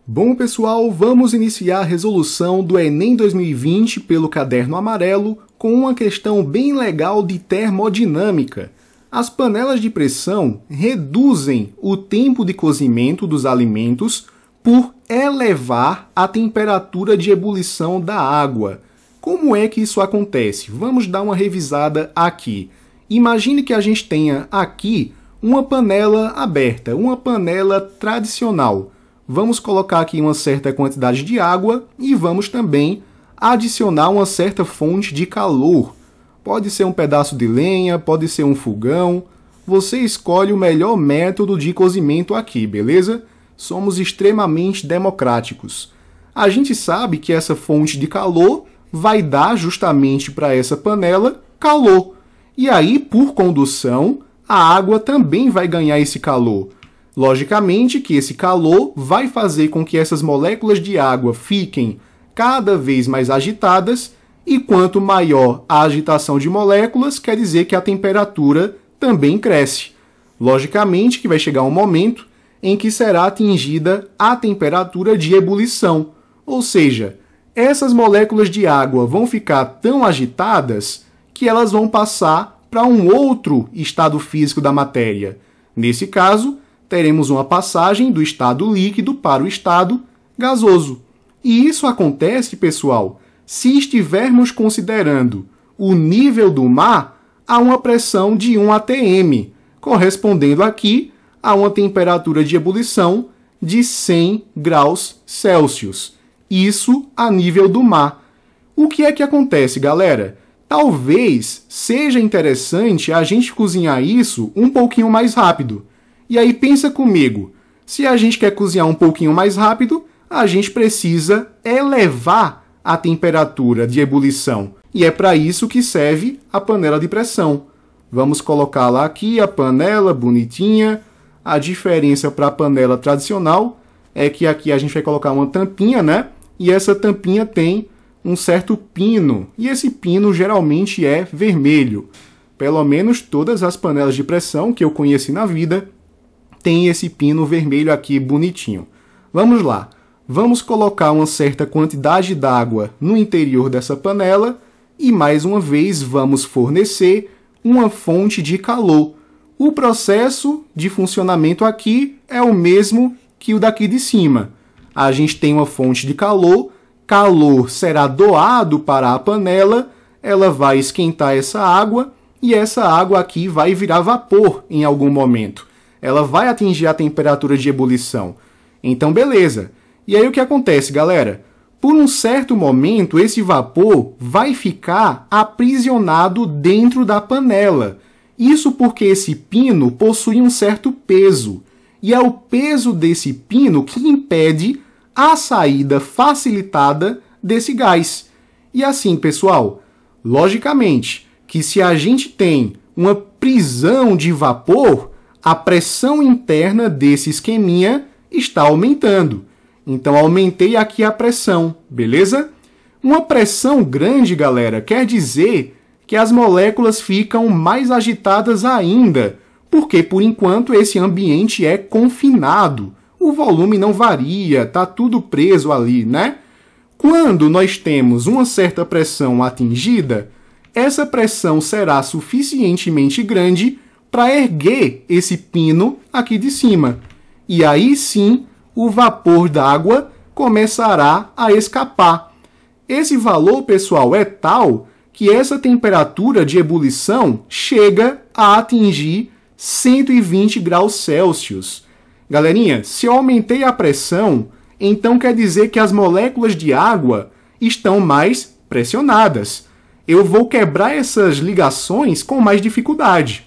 Bom, pessoal, vamos iniciar a resolução do Enem 2020 pelo caderno amarelo com uma questão bem legal de termodinâmica. As panelas de pressão reduzem o tempo de cozimento dos alimentos por elevar a temperatura de ebulição da água. Como é que isso acontece? Vamos dar uma revisada aqui. Imagine que a gente tenha aqui uma panela aberta, uma panela tradicional. Vamos colocar aqui uma certa quantidade de água e vamos também adicionar uma certa fonte de calor. Pode ser um pedaço de lenha, pode ser um fogão. Você escolhe o melhor método de cozimento aqui, beleza? Somos extremamente democráticos. A gente sabe que essa fonte de calor vai dar justamente para essa panela calor. E aí, por condução, a água também vai ganhar esse calor. Logicamente que esse calor vai fazer com que essas moléculas de água fiquem cada vez mais agitadas, e quanto maior a agitação de moléculas, quer dizer que a temperatura também cresce. Logicamente que vai chegar um momento em que será atingida a temperatura de ebulição, ou seja, essas moléculas de água vão ficar tão agitadas que elas vão passar para um outro estado físico da matéria. Nesse caso, teremos uma passagem do estado líquido para o estado gasoso. E isso acontece, pessoal, se estivermos considerando o nível do mar a uma pressão de 1 atm, correspondendo aqui a uma temperatura de ebulição de 100 graus Celsius. Isso a nível do mar. O que é que acontece, galera? Talvez seja interessante a gente cozinhar isso um pouquinho mais rápido. E aí pensa comigo, se a gente quer cozinhar um pouquinho mais rápido, a gente precisa elevar a temperatura de ebulição. E é para isso que serve a panela de pressão. Vamos colocar lá aqui a panela bonitinha. A diferença para a panela tradicional é que aqui a gente vai colocar uma tampinha, né? E essa tampinha tem um certo pino. E esse pino geralmente é vermelho. Pelo menos todas as panelas de pressão que eu conheci na vida tem esse pino vermelho aqui bonitinho. Vamos lá. Vamos colocar uma certa quantidade d'água no interior dessa panela e, mais uma vez, vamos fornecer uma fonte de calor. O processo de funcionamento aqui é o mesmo que o daqui de cima. A gente tem uma fonte de calor, calor será doado para a panela, ela vai esquentar essa água e essa água aqui vai virar vapor em algum momento. Ela vai atingir a temperatura de ebulição. Então, beleza. E aí o que acontece, galera? Por um certo momento, esse vapor vai ficar aprisionado dentro da panela. Isso porque esse pino possui um certo peso. E é o peso desse pino que impede a saída facilitada desse gás. E assim, pessoal, logicamente que se a gente tem uma prisão de vapor, a pressão interna desse esqueminha está aumentando. Então, aumentei aqui a pressão, beleza? Uma pressão grande, galera, quer dizer que as moléculas ficam mais agitadas ainda, porque, por enquanto, esse ambiente é confinado. O volume não varia, está tudo preso ali, né? Quando nós temos uma certa pressão atingida, essa pressão será suficientemente grande para erguer esse pino aqui de cima. E aí sim, o vapor d'água começará a escapar. Esse valor, pessoal, é tal que essa temperatura de ebulição chega a atingir 120 graus Celsius. Galerinha, se eu aumentei a pressão, então quer dizer que as moléculas de água estão mais pressionadas. Eu vou quebrar essas ligações com mais dificuldade.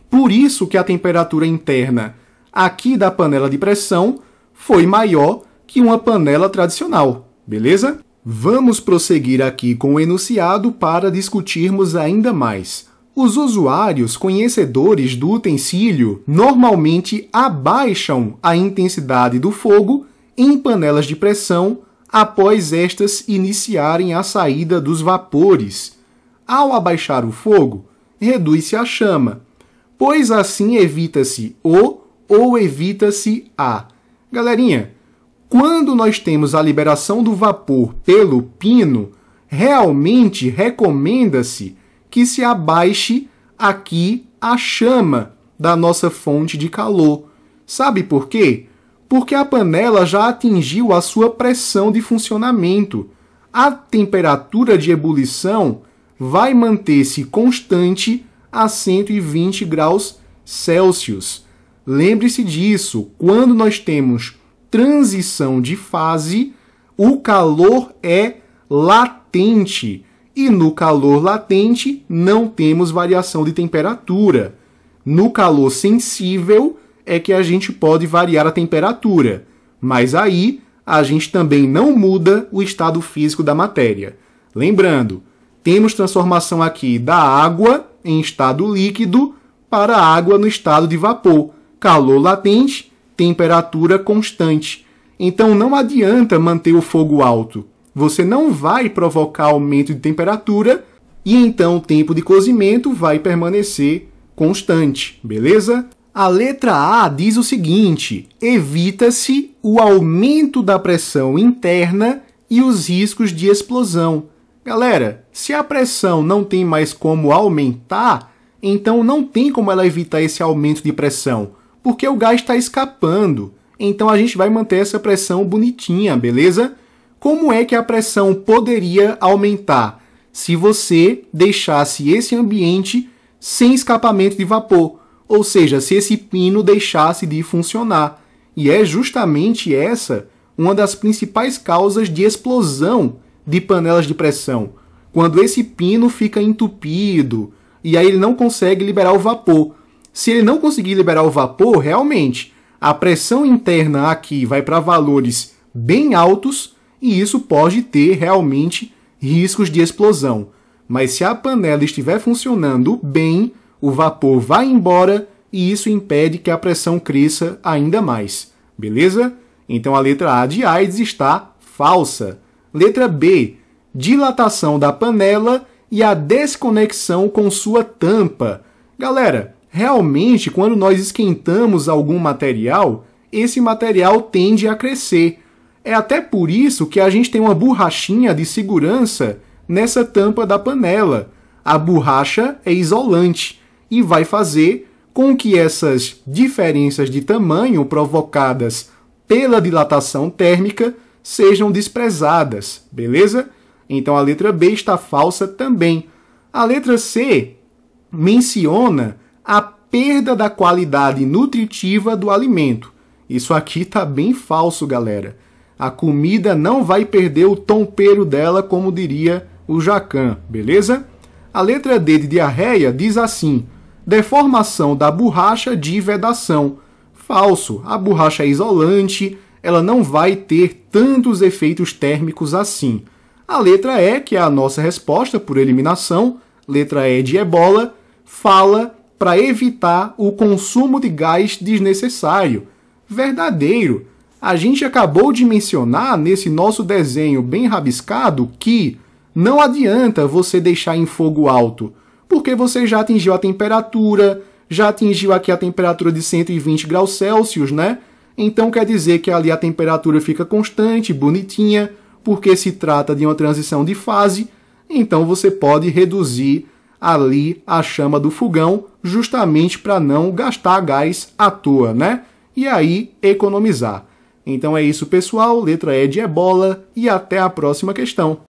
Por isso que a temperatura interna aqui da panela de pressão foi maior que uma panela tradicional, beleza? Vamos prosseguir aqui com o enunciado para discutirmos ainda mais. Os usuários conhecedores do utensílio normalmente abaixam a intensidade do fogo em panelas de pressão após estas iniciarem a saída dos vapores. Ao abaixar o fogo, reduz-se a chama, pois assim evita-se o ou evita-se a. Galerinha, quando nós temos a liberação do vapor pelo pino, realmente recomenda-se que se abaixe aqui a chama da nossa fonte de calor. Sabe por quê? Porque a panela já atingiu a sua pressão de funcionamento. A temperatura de ebulição vai manter-se constante a 120 graus Celsius. Lembre-se disso, quando nós temos transição de fase, o calor é latente. E no calor latente não temos variação de temperatura. No calor sensível é que a gente pode variar a temperatura, mas aí a gente também não muda o estado físico da matéria. Lembrando, temos transformação aqui da água em estado líquido para a água no estado de vapor. Calor latente, temperatura constante. Então não adianta manter o fogo alto. Você não vai provocar aumento de temperatura e então o tempo de cozimento vai permanecer constante, beleza? A letra A diz o seguinte: evita-se o aumento da pressão interna e os riscos de explosão. Galera, se a pressão não tem mais como aumentar, então não tem como ela evitar esse aumento de pressão, porque o gás está escapando. Então a gente vai manter essa pressão bonitinha, beleza? Como é que a pressão poderia aumentar? Se você deixasse esse ambiente sem escapamento de vapor, ou seja, se esse pino deixasse de funcionar. E é justamente essa uma das principais causas de explosão de panelas de pressão, quando esse pino fica entupido e aí ele não consegue liberar o vapor. Se ele não conseguir liberar o vapor, realmente, a pressão interna aqui vai para valores bem altos e isso pode ter realmente riscos de explosão. Mas se a panela estiver funcionando bem, o vapor vai embora e isso impede que a pressão cresça ainda mais. Beleza? Então a letra A de AIDS está falsa. Letra B, dilatação da panela e a desconexão com sua tampa. Galera, realmente quando nós esquentamos algum material, esse material tende a crescer. É até por isso que a gente tem uma borrachinha de segurança nessa tampa da panela. A borracha é isolante e vai fazer com que essas diferenças de tamanho provocadas pela dilatação térmica sejam desprezadas, beleza? Então a letra B está falsa também. A letra C menciona a perda da qualidade nutritiva do alimento. Isso aqui está bem falso, galera. A comida não vai perder o tompeiro dela, como diria o Jacan, beleza? A letra D de diarreia diz assim: deformação da borracha de vedação. Falso, a borracha é isolante, ela não vai ter tantos efeitos térmicos assim. A letra E, que é a nossa resposta por eliminação, letra E de ebola, fala para evitar o consumo de gás desnecessário. Verdadeiro. A gente acabou de mencionar nesse nosso desenho bem rabiscado que não adianta você deixar em fogo alto, porque você já atingiu a temperatura, já atingiu aqui a temperatura de 120 graus Celsius, né? Então quer dizer que ali a temperatura fica constante, bonitinha, porque se trata de uma transição de fase, então você pode reduzir ali a chama do fogão justamente para não gastar gás à toa, né? E aí economizar. Então é isso, pessoal. Letra E de ebola e até a próxima questão.